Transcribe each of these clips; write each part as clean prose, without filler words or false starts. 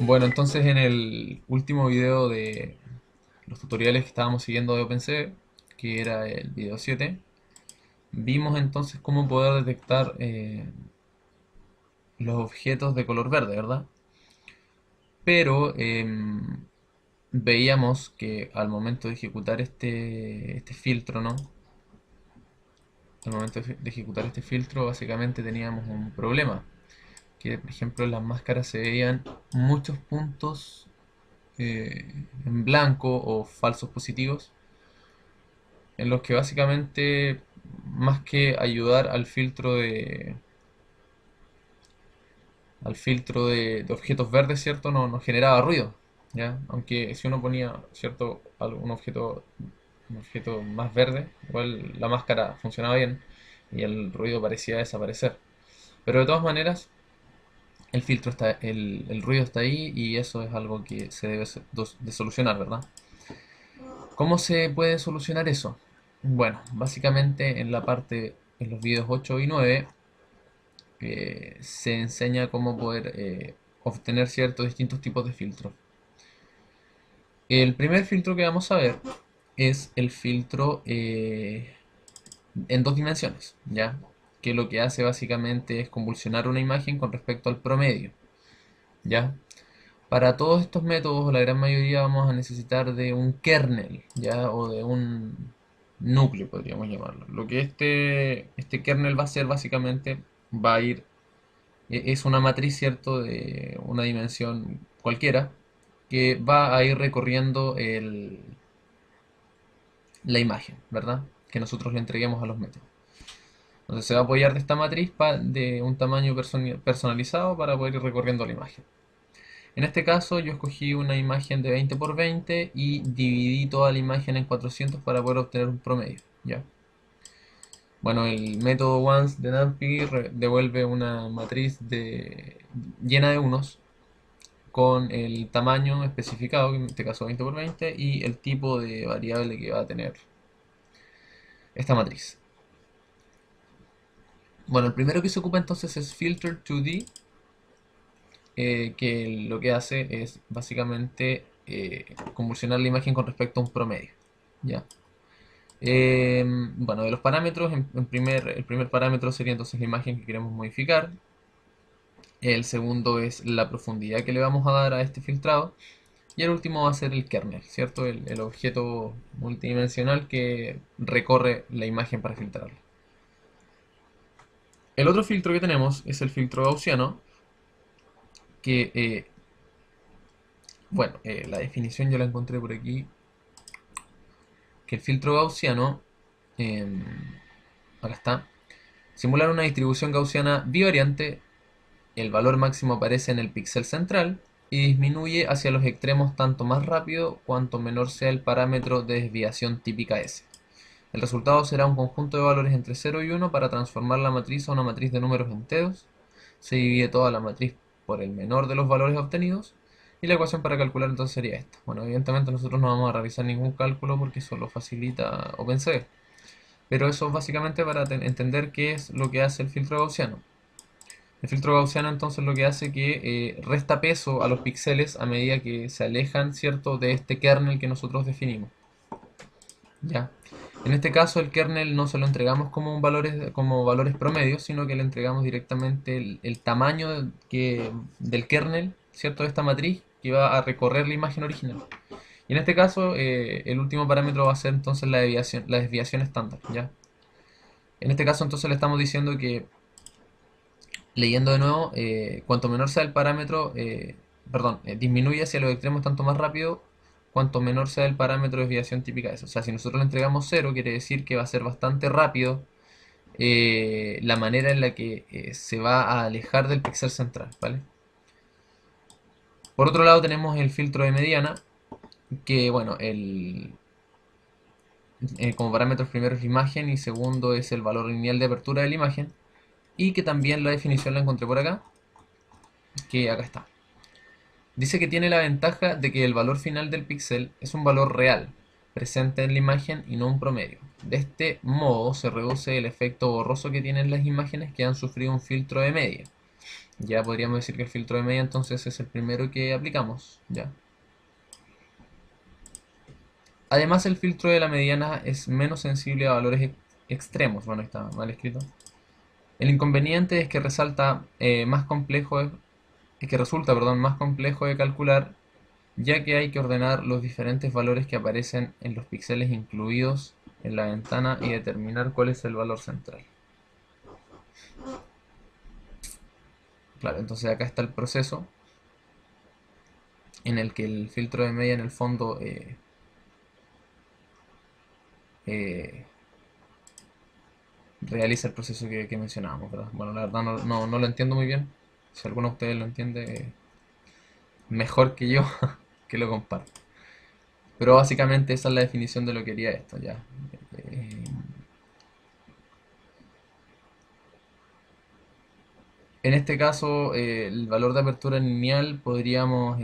Bueno, entonces en el último video de los tutoriales que estábamos siguiendo de OpenCV, que era el video 7, vimos entonces cómo poder detectar los objetos de color verde, ¿verdad? Pero veíamos que al momento de ejecutar este filtro, ¿no? Al momento de ejecutar este filtro, básicamente teníamos un problema, que por ejemplo en las máscaras se veían muchos puntos en blanco o falsos positivos, en los que básicamente, más que ayudar al filtro de objetos verdes, ¿cierto? No, no generaba ruido, ¿ya? Aunque si uno ponía, ¿cierto? Un objeto más verde, igual la máscara funcionaba bien y el ruido parecía desaparecer. Pero de todas maneras, el ruido está ahí y eso es algo que se debe de solucionar, ¿verdad? ¿Cómo se puede solucionar eso? Bueno, básicamente en los videos 8 y 9 se enseña cómo poder obtener ciertos distintos tipos de filtros. El primer filtro que vamos a ver es el filtro en dos dimensiones, ¿ya? Que lo que hace básicamente es convulsionar una imagen con respecto al promedio, ¿ya? Para todos estos métodos, la gran mayoría vamos a necesitar de un kernel, ¿ya? O de un núcleo, podríamos llamarlo. Lo que este kernel va a hacer básicamente, va a ir, es una matriz, ¿cierto? De una dimensión cualquiera, que va a ir recorriendo la imagen, ¿verdad? Que nosotros le entreguemos a los métodos. Entonces se va a apoyar de esta matriz de un tamaño personalizado para poder ir recorriendo la imagen. En este caso yo escogí una imagen de 20 por 20 y dividí toda la imagen en 400 para poder obtener un promedio, ¿ya? Bueno, el método once de NumPy devuelve una matriz llena de unos con el tamaño especificado, que en este caso 20 por 20, y el tipo de variable que va a tener esta matriz. Bueno, el primero que se ocupa entonces es filter2d, que lo que hace es básicamente convulsionar la imagen con respecto a un promedio, ¿ya? Bueno, de los parámetros, el primer parámetro sería entonces la imagen que queremos modificar. El segundo es la profundidad que le vamos a dar a este filtrado. Y el último va a ser el kernel, ¿cierto? El objeto multidimensional que recorre la imagen para filtrarla. El otro filtro que tenemos es el filtro gaussiano, que, bueno, la definición yo la encontré por aquí, que el filtro gaussiano, em, acá está, simular una distribución gaussiana bivariante. El valor máximo aparece en el píxel central y disminuye hacia los extremos tanto más rápido cuanto menor sea el parámetro de desviación típica S. El resultado será un conjunto de valores entre 0 y 1 para transformar la matriz a una matriz de números enteros. Se divide toda la matriz por el menor de los valores obtenidos y la ecuación para calcular entonces sería esta. Bueno, evidentemente nosotros no vamos a realizar ningún cálculo porque eso lo facilita OpenCV, pero eso es básicamente para entender qué es lo que hace el filtro gaussiano. El filtro gaussiano entonces lo que hace que resta peso a los píxeles a medida que se alejan, ¿cierto?, de este kernel que nosotros definimos. ¿Ya? En este caso el kernel no se lo entregamos como valores promedios, sino que le entregamos directamente el tamaño del kernel, ¿cierto?, de esta matriz que va a recorrer la imagen original. Y en este caso el último parámetro va a ser entonces la desviación estándar, ¿ya? En este caso entonces le estamos diciendo que, leyendo de nuevo, cuanto menor sea el parámetro, perdón, disminuye hacia los extremos tanto más rápido cuanto menor sea el parámetro de desviación típica de eso. O sea, si nosotros le entregamos 0, quiere decir que va a ser bastante rápido la manera en la que se va a alejar del píxel central, ¿vale? Por otro lado tenemos el filtro de mediana, que bueno, como parámetros primero es la imagen y segundo es el valor lineal de apertura de la imagen, y que también la definición la encontré por acá, que acá está. Dice que tiene la ventaja de que el valor final del píxel es un valor real, presente en la imagen y no un promedio. De este modo se reduce el efecto borroso que tienen las imágenes que han sufrido un filtro de media. Ya podríamos decir que el filtro de media entonces es el primero que aplicamos. Ya. Además, el filtro de la mediana es menos sensible a valores extremos. Bueno, está mal escrito. El inconveniente es que es que resulta, perdón, más complejo de calcular, ya que hay que ordenar los diferentes valores que aparecen en los píxeles incluidos en la ventana y determinar cuál es el valor central. Claro, entonces acá está el proceso en el que el filtro de media en el fondo eh, realiza el proceso que mencionábamos, ¿verdad? Bueno, la verdad no lo entiendo muy bien. Si alguno de ustedes lo entiende mejor que yo, que lo comparto. Pero básicamente esa es la definición de lo que haría esto, ya. Eh, en este caso, el valor de apertura lineal podríamos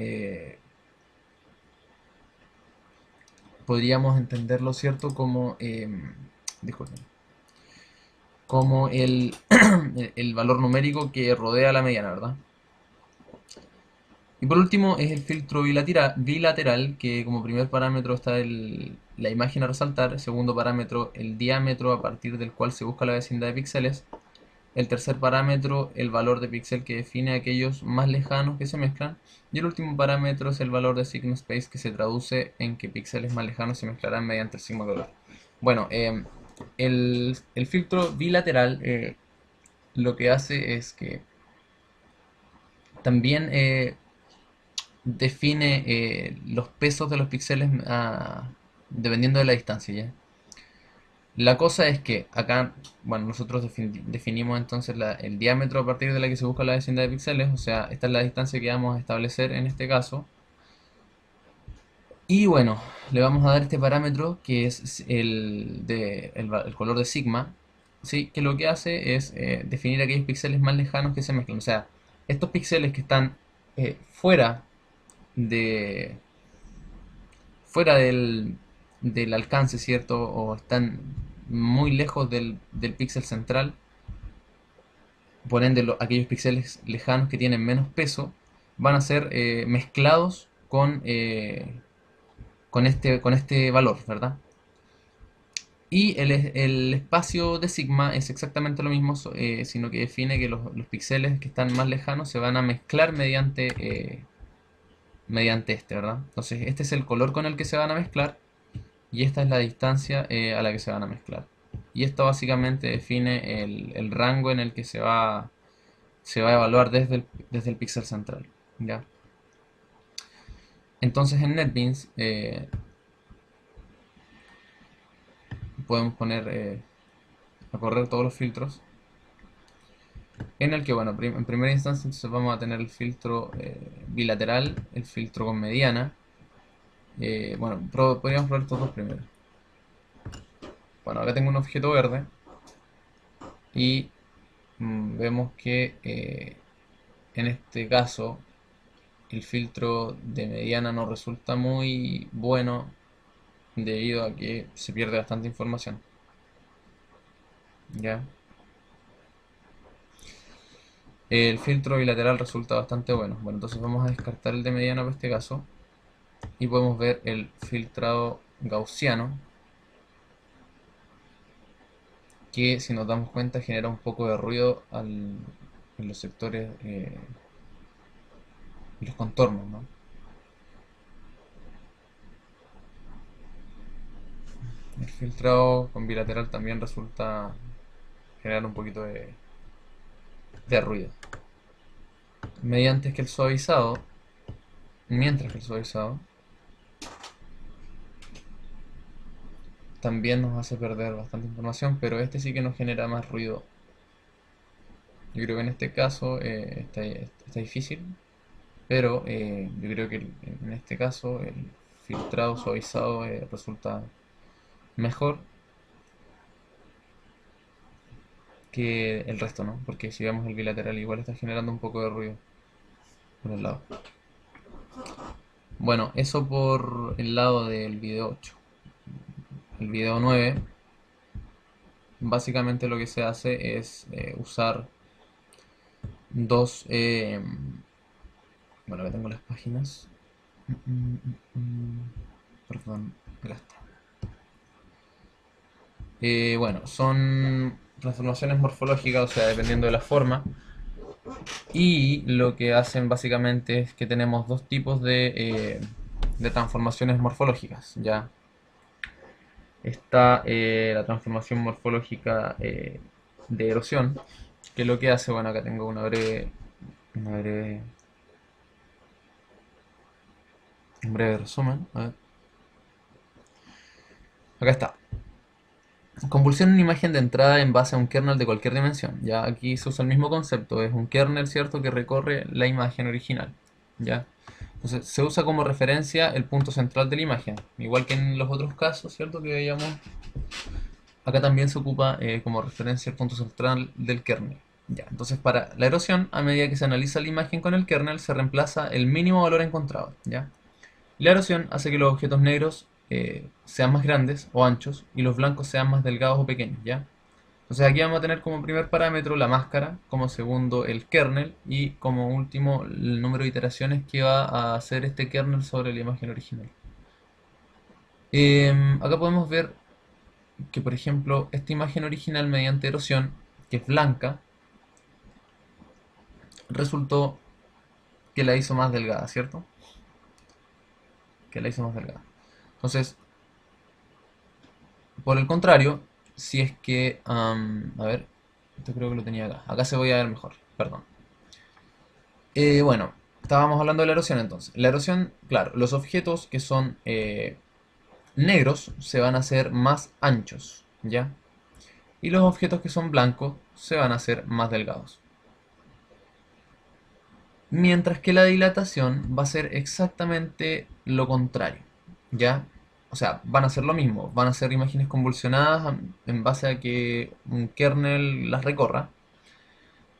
entenderlo, ¿cierto? Disculpen, como el valor numérico que rodea la mediana, ¿verdad? Y por último es el filtro bilateral, que como primer parámetro está la imagen a resaltar, segundo parámetro el diámetro a partir del cual se busca la vecindad de píxeles, el tercer parámetro el valor de píxel que define aquellos más lejanos que se mezclan, y el último parámetro es el valor de sigma space, que se traduce en que píxeles más lejanos se mezclarán mediante el sigma color. Bueno, el filtro bilateral lo que hace es que también define los pesos de los píxeles dependiendo de la distancia, ¿ya? La cosa es que acá, bueno, nosotros definimos entonces el diámetro a partir de la que se busca la vecindad de píxeles, o sea, esta es la distancia que vamos a establecer en este caso. Y bueno, le vamos a dar este parámetro que es el color de sigma, ¿sí? Que lo que hace es definir aquellos píxeles más lejanos que se mezclan. O sea, estos píxeles que están fuera de, fuera del alcance, ¿cierto? O están muy lejos del píxel central, por ende aquellos píxeles lejanos que tienen menos peso van a ser mezclados con este valor, ¿verdad? Y el espacio de sigma es exactamente lo mismo, sino que define que los píxeles que están más lejanos se van a mezclar mediante este, ¿verdad? Entonces este es el color con el que se van a mezclar y esta es la distancia a la que se van a mezclar. Y esto básicamente define el rango en el que se va a evaluar desde el píxel central, ¿ya? Entonces en NetBeans podemos poner a correr todos los filtros, en el que, bueno, en primera instancia entonces vamos a tener el filtro bilateral, el filtro con mediana. Bueno, podríamos probar estos dos primero. Bueno, acá tengo un objeto verde y vemos que en este caso el filtro de mediana no resulta muy bueno debido a que se pierde bastante información. ¿Ya? El filtro bilateral resulta bastante bueno. Bueno, entonces vamos a descartar el de mediana para este caso y podemos ver el filtrado gaussiano, que si nos damos cuenta genera un poco de ruido en los sectores y los contornos, ¿no? El filtrado con bilateral también resulta generar un poquito de ruido. Mientras que el suavizado también nos hace perder bastante información, pero este sí que nos genera más ruido. Yo creo que en este caso está difícil, pero yo creo que en este caso el filtrado suavizado resulta mejor que el resto, ¿no? Porque si vemos el bilateral igual está generando un poco de ruido por el lado. Bueno, eso por el lado del video 8. El video 9, básicamente lo que se hace es usar dos, bueno, acá tengo las páginas. Perdón, acá está. Bueno, son transformaciones morfológicas, o sea, dependiendo de la forma. Y lo que hacen básicamente es que tenemos dos tipos de transformaciones morfológicas. Ya está la transformación morfológica de erosión, que lo que hace, bueno, acá tengo una breve, un breve resumen. A ver. Acá está. Convulsión en una imagen de entrada en base a un kernel de cualquier dimensión. Ya aquí se usa el mismo concepto, es un kernel, ¿cierto?, que recorre la imagen original. ¿Ya? Entonces se usa como referencia el punto central de la imagen. Igual que en los otros casos, ¿cierto?, que veíamos, acá también se ocupa como referencia el punto central del kernel. Ya, entonces para la erosión, a medida que se analiza la imagen con el kernel, se reemplaza el mínimo valor encontrado. ¿Ya? La erosión hace que los objetos negros sean más grandes o anchos y los blancos sean más delgados o pequeños, ¿ya? Entonces aquí vamos a tener como primer parámetro la máscara, como segundo el kernel y como último el número de iteraciones que va a hacer este kernel sobre la imagen original. Acá podemos ver que, por ejemplo, esta imagen original mediante erosión, que es blanca, resultó que la hizo más delgada, ¿cierto? Que la hizo más delgada. Entonces, por el contrario, si es que, a ver, esto creo que lo tenía acá. Acá se voy a ver mejor, perdón. Bueno, estábamos hablando de la erosión entonces. La erosión, claro, los objetos que son negros se van a hacer más anchos, ¿ya? Y los objetos que son blancos se van a hacer más delgados. Mientras que la dilatación va a ser exactamente lo contrario, ¿ya? O sea, van a ser lo mismo, van a ser imágenes convulsionadas en base a que un kernel las recorra.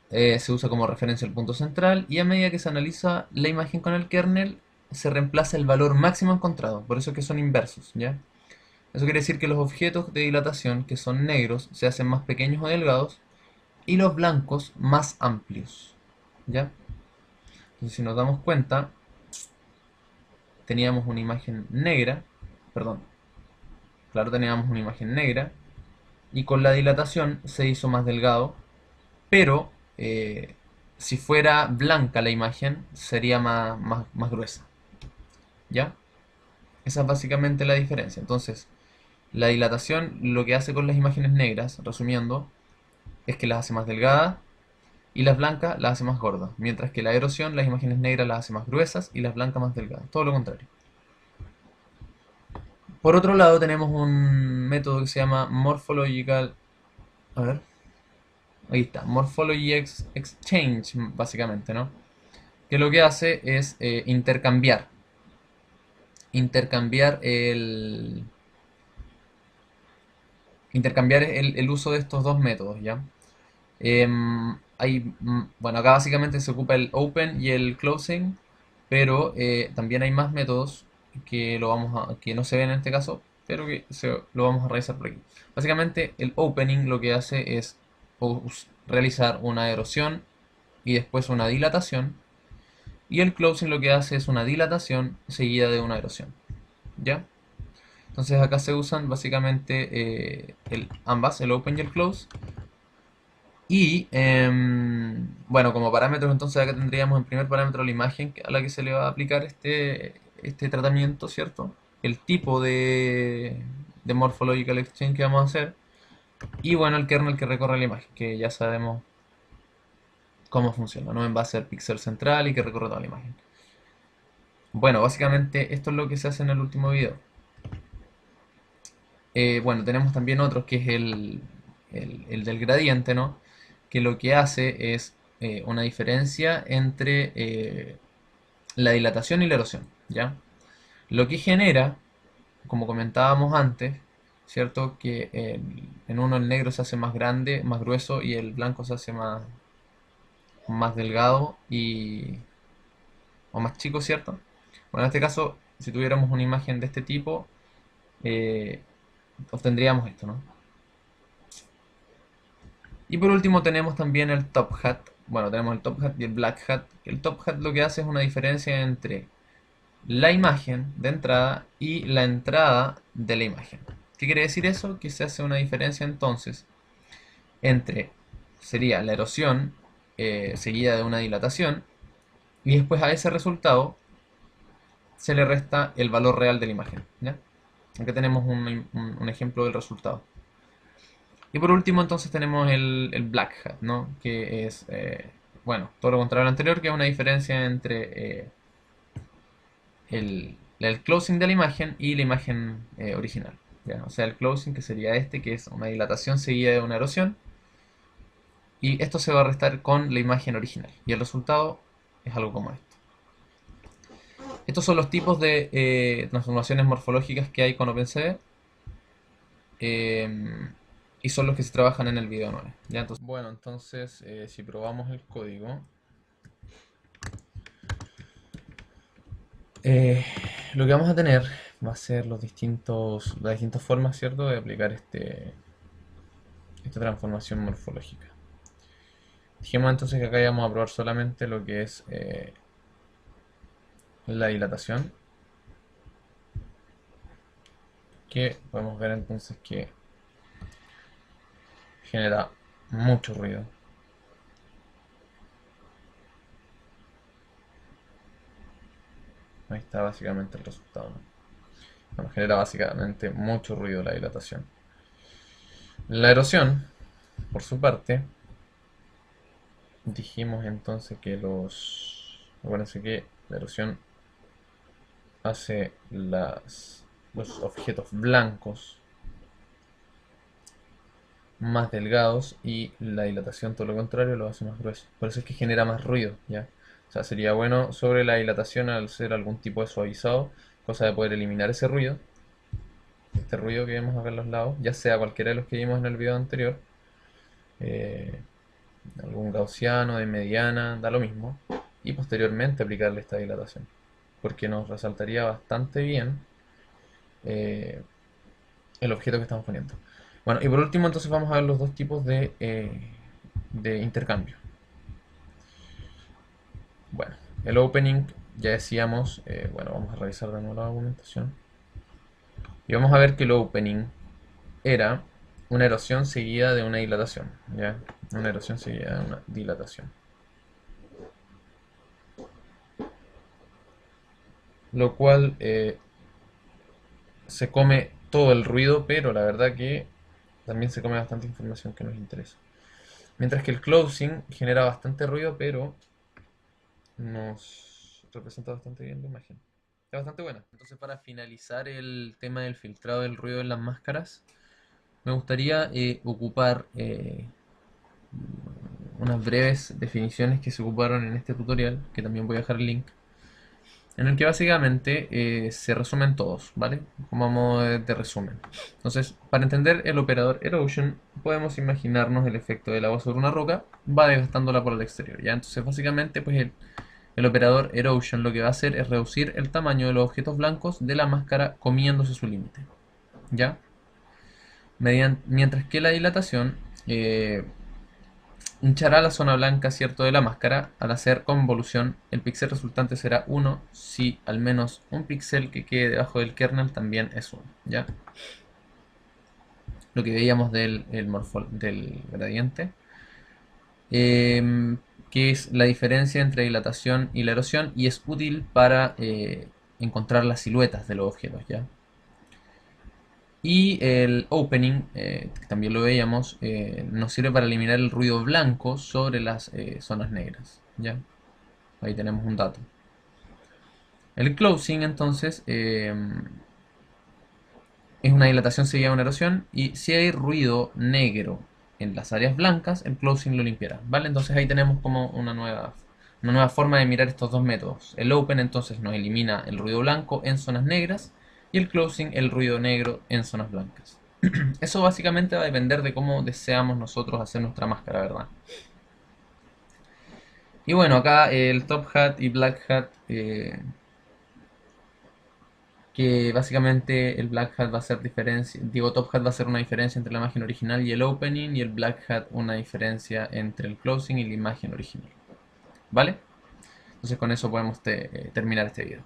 Se usa como referencia el punto central y a medida que se analiza la imagen con el kernel, se reemplaza el valor máximo encontrado, por eso que son inversos, ¿ya? Eso quiere decir que los objetos de dilatación que son negros se hacen más pequeños o delgados y los blancos más amplios, ¿ya? Entonces si nos damos cuenta, teníamos una imagen negra, perdón, claro, teníamos una imagen negra y con la dilatación se hizo más delgado, pero si fuera blanca la imagen sería más gruesa, ¿ya? Esa es básicamente la diferencia. Entonces, la dilatación lo que hace con las imágenes negras, resumiendo, es que las hace más delgadas y las blancas las hace más gordas, mientras que la erosión las imágenes negras las hace más gruesas y las blancas más delgadas, todo lo contrario. Por otro lado tenemos un método que se llama Morphological, a ver, ahí está, Morphology Exchange, básicamente, ¿no? Que lo que hace es intercambiar el uso de estos dos métodos, ¿ya? Bueno, acá básicamente se ocupa el open y el closing, pero también hay más métodos que no se ven en este caso, pero lo vamos a realizar por aquí. Básicamente el opening lo que hace es realizar una erosión y después una dilatación, y el closing lo que hace es una dilatación seguida de una erosión, ¿ya? Entonces acá se usan básicamente ambas, el open y el close. Y bueno, como parámetros, entonces acá tendríamos en primer parámetro la imagen a la que se le va a aplicar este tratamiento, ¿cierto? El tipo de Morphological Exchange que vamos a hacer. Y bueno, el kernel que recorre la imagen, que ya sabemos cómo funciona, ¿no? En base al píxel central y que recorre toda la imagen. Bueno, básicamente esto es lo que se hace en el último video. Bueno, tenemos también otros que es el del gradiente, ¿no? Que lo que hace es una diferencia entre la dilatación y la erosión, ¿ya? Lo que genera, como comentábamos antes, ¿cierto? Que en uno el negro se hace más grande, más grueso y el blanco se hace más delgado o más chico, ¿cierto? Bueno, en este caso, si tuviéramos una imagen de este tipo, eh, obtendríamos esto, ¿no? Y por último tenemos también el top hat. Bueno, tenemos el top hat y el black hat. El top hat lo que hace es una diferencia entre la imagen de entrada y la entrada de la imagen. ¿Qué quiere decir eso? Que se hace una diferencia entonces entre, sería la erosión seguida de una dilatación, y después a ese resultado se le resta el valor real de la imagen. ¿Ya? Aquí tenemos un ejemplo del resultado. Y por último entonces tenemos el black hat, ¿no? Que es, bueno, todo lo contrario al anterior, que es una diferencia entre el closing de la imagen y la imagen original. ¿Ya? O sea, el closing, que sería este, que es una dilatación seguida de una erosión, y esto se va a restar con la imagen original. Y el resultado es algo como esto. Estos son los tipos de transformaciones morfológicas que hay con OpenCV. Y son los que se trabajan en el video 9. ¿Ya? Entonces, bueno, entonces si probamos el código, lo que vamos a tener va a ser las distintas formas, ¿cierto?, de aplicar esta transformación morfológica. Dijimos entonces que acá íbamos a probar solamente lo que es la dilatación, que podemos ver entonces que genera mucho ruido. Ahí está básicamente el resultado, ¿no? Bueno, genera básicamente mucho ruido la dilatación. La erosión, por su parte, dijimos entonces que acuérdense que la erosión hace los objetos blancos más delgados y la dilatación, todo lo contrario, lo hace más grueso. Por eso es que genera más ruido, ¿ya? O sea, sería bueno sobre la dilatación al ser algún tipo de suavizado, cosa de poder eliminar ese ruido, este ruido que vemos acá en los lados, ya sea cualquiera de los que vimos en el video anterior, eh, algún gaussiano de mediana, da lo mismo, y posteriormente aplicarle esta dilatación, porque nos resaltaría bastante bien el objeto que estamos poniendo. Bueno, y por último entonces vamos a ver los dos tipos de intercambio. Bueno, el opening, ya decíamos, bueno, vamos a revisar de nuevo la documentación. Y vamos a ver que el opening era una erosión seguida de una dilatación, ¿ya? Una erosión seguida de una dilatación. Lo cual se come todo el ruido, pero la verdad que también se come bastante información que nos interesa. Mientras que el closing genera bastante ruido, pero nos representa bastante bien la imagen. Es bastante buena. Entonces, para finalizar el tema del filtrado del ruido en las máscaras, me gustaría ocupar unas breves definiciones que se ocuparon en este tutorial, que también voy a dejar el link, en el que básicamente se resumen todos, ¿vale? Como modo de resumen. Entonces, para entender el operador erosion, podemos imaginarnos el efecto del agua sobre una roca, va desgastándola por el exterior, ¿ya? Entonces, básicamente, pues el operador erosion lo que va a hacer es reducir el tamaño de los objetos blancos de la máscara comiéndose su límite, ¿ya? Mientras que la dilatación hinchará la zona blanca, ¿cierto?, de la máscara. Al hacer convolución, el píxel resultante será 1 si al menos un píxel que quede debajo del kernel también es 1, ¿ya? Lo que veíamos del gradiente, que es la diferencia entre dilatación y la erosión, y es útil para encontrar las siluetas de los objetos, ¿ya? Y el opening, que también lo veíamos, nos sirve para eliminar el ruido blanco sobre las zonas negras, ¿ya? Ahí tenemos un dato. El closing, entonces, es una dilatación seguida de una erosión, y si hay ruido negro en las áreas blancas, el closing lo limpiará, ¿vale? Entonces ahí tenemos como una nueva forma de mirar estos dos métodos. El open entonces nos elimina el ruido blanco en zonas negras, y el closing el ruido negro en zonas blancas. Eso básicamente va a depender de cómo deseamos nosotros hacer nuestra máscara, ¿verdad? Y bueno, acá el top hat y black hat que básicamente el Black Hat va a ser diferencia, digo Top Hat va a ser una diferencia entre la imagen original y el opening, y el Black Hat una diferencia entre el closing y la imagen original. ¿Vale? Entonces con eso podemos terminar este video.